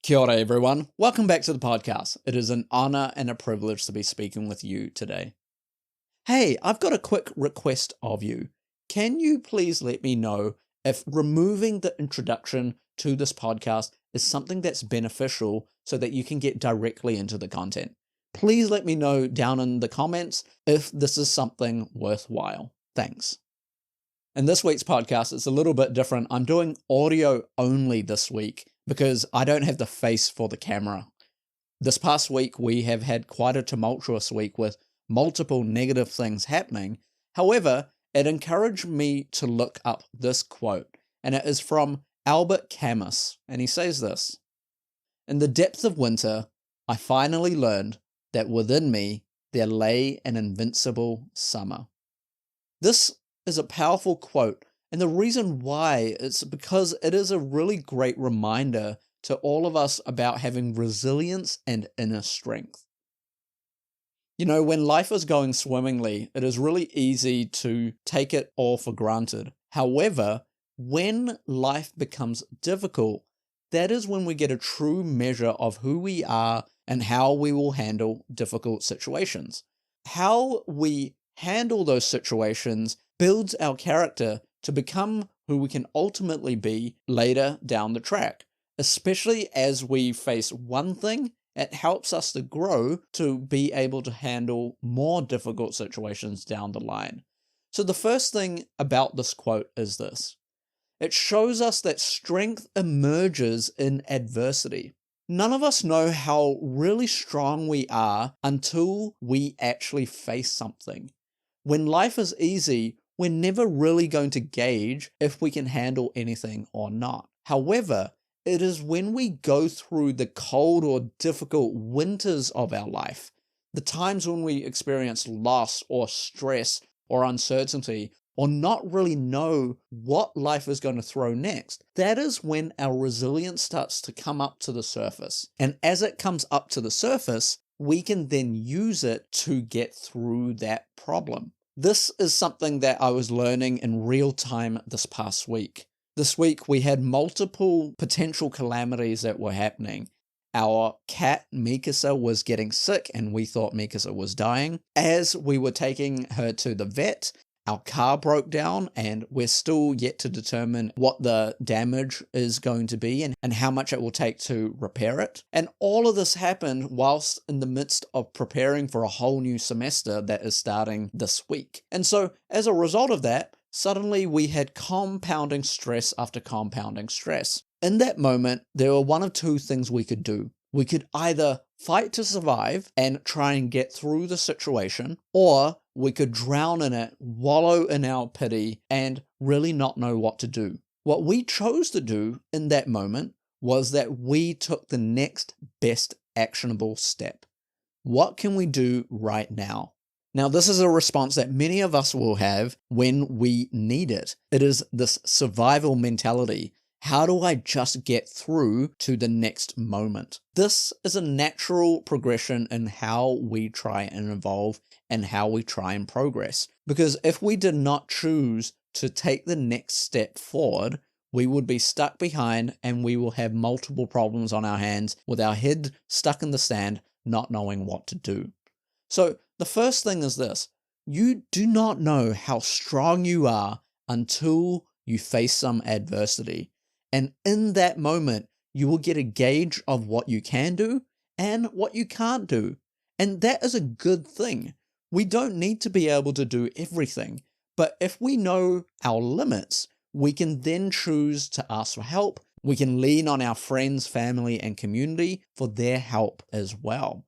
Kia ora, everyone. Welcome back to the podcast. It is an honor and a privilege to be speaking with you today. Hey, I've got a quick request of you. Can you please let me know if removing the introduction to this podcast is something that's beneficial so that you can get directly into the content? Please let me know down in the comments if this is something worthwhile. Thanks. In this week's podcast, it's a little bit different. I'm doing audio only this week because I don't have the face for the camera. This past week, we have had quite a tumultuous week with multiple negative things happening. However, it encouraged me to look up this quote, and it is from Albert Camus, and he says this: "In the depth of winter, I finally learned that within me there lay an invincible summer." This is a powerful quote, and the reason why is because it is a really great reminder to all of us about having resilience and inner strength. You know, when life is going swimmingly, it is really easy to take it all for granted. However, when life becomes difficult, that is when we get a true measure of who we are and how we will handle difficult situations. How we handle those situations builds our character to become who we can ultimately be later down the track. Especially as we face one thing, it helps us to grow to be able to handle more difficult situations down the line. So the first thing about this quote is this: it shows us that strength emerges in adversity. None of us know how really strong we are until we actually face something. When life is easy, we're never really going to gauge if we can handle anything or not. However, it is when we go through the cold or difficult winters of our life, the times when we experience loss or stress or uncertainty, or not really know what life is going to throw next, that is when our resilience starts to come up to the surface. And as it comes up to the surface, we can then use it to get through that problem. This is something that I was learning in real time this past week. This week we had multiple potential calamities that were happening. Our cat Mikasa was getting sick and we thought Mikasa was dying. As we were taking her to the vet, our car broke down and we're still yet to determine what the damage is going to be and how much it will take to repair it. And all of this happened whilst in the midst of preparing for a whole new semester that is starting this week. And so as a result of that, suddenly we had compounding stress after compounding stress. In that moment, there were one of two things we could do. We could either fight to survive and try and get through the situation, or we could drown in it, wallow in our pity, and really not know what to do. What we chose to do in that moment was that we took the next best actionable step. What can we do right now? Now, this is a response that many of us will have when we need it. It is this survival mentality. How do I just get through to the next moment? This is a natural progression in how we try and evolve and how we try and progress. Because if we did not choose to take the next step forward, we would be stuck behind and we will have multiple problems on our hands with our head stuck in the sand, not knowing what to do. So the first thing is this: you do not know how strong you are until you face some adversity. And in that moment, you will get a gauge of what you can do and what you can't do. And that is a good thing. We don't need to be able to do everything. But if we know our limits, we can then choose to ask for help. We can lean on our friends, family, and community for their help as well.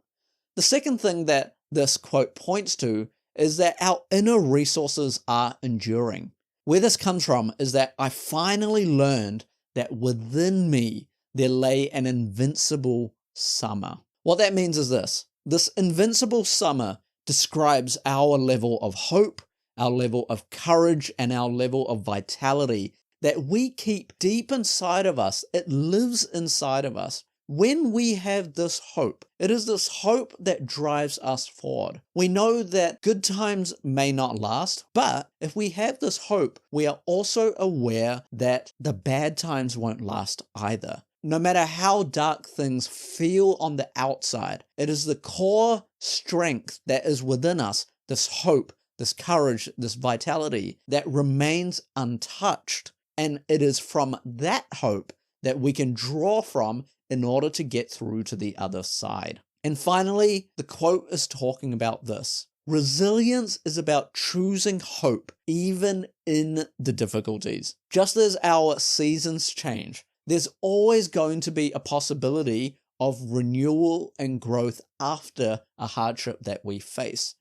The second thing that this quote points to is that our inner resources are enduring. Where this comes from is that I finally learned that within me there lay an invincible summer. What that means is this: this invincible summer describes our level of hope, our level of courage, and our level of vitality that we keep deep inside of us. It lives inside of us. When we have this hope, it is this hope that drives us forward. We know that good times may not last, but if we have this hope, we are also aware that the bad times won't last either. no matter how dark things feel on the outside, it is the core strength that is within us, this hope, this courage, this vitality that remains untouched. And it is from that hope that we can draw from in order to get through to the other side. And finally, the quote is talking about this. Resilience is about choosing hope even in the difficulties. Just as our seasons change, there's always going to be a possibility of renewal and growth after a hardship that we face.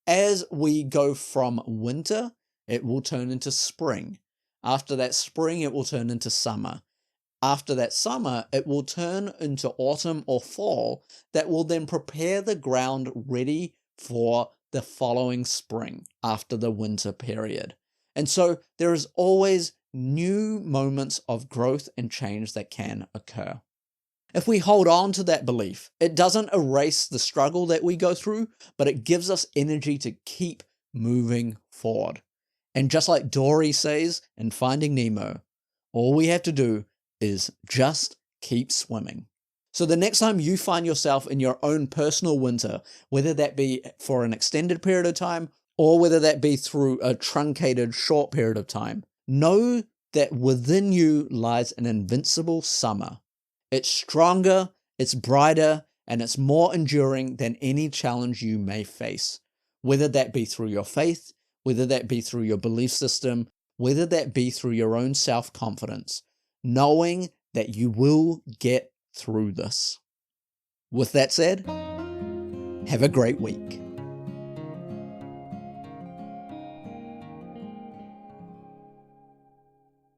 As we go from winter, it will turn into spring. After that spring, it will turn into summer. After that summer, it will turn into autumn or fall that will then prepare the ground ready for the following spring after the winter period. And so there is always new moments of growth and change that can occur. If we hold on to that belief, it doesn't erase the struggle that we go through, but it gives us energy to keep moving forward. And just like Dory says in Finding Nemo, all we have to do is just keep swimming. So the next time you find yourself in your own personal winter, whether that be for an extended period of time or whether that be through a truncated short period of time, know that within you lies an invincible summer. It's stronger, it's brighter, and it's more enduring than any challenge you may face, whether that be through your faith, whether that be through your belief system, whether that be through your own self-confidence, knowing that you will get through this. With that said, have a great week.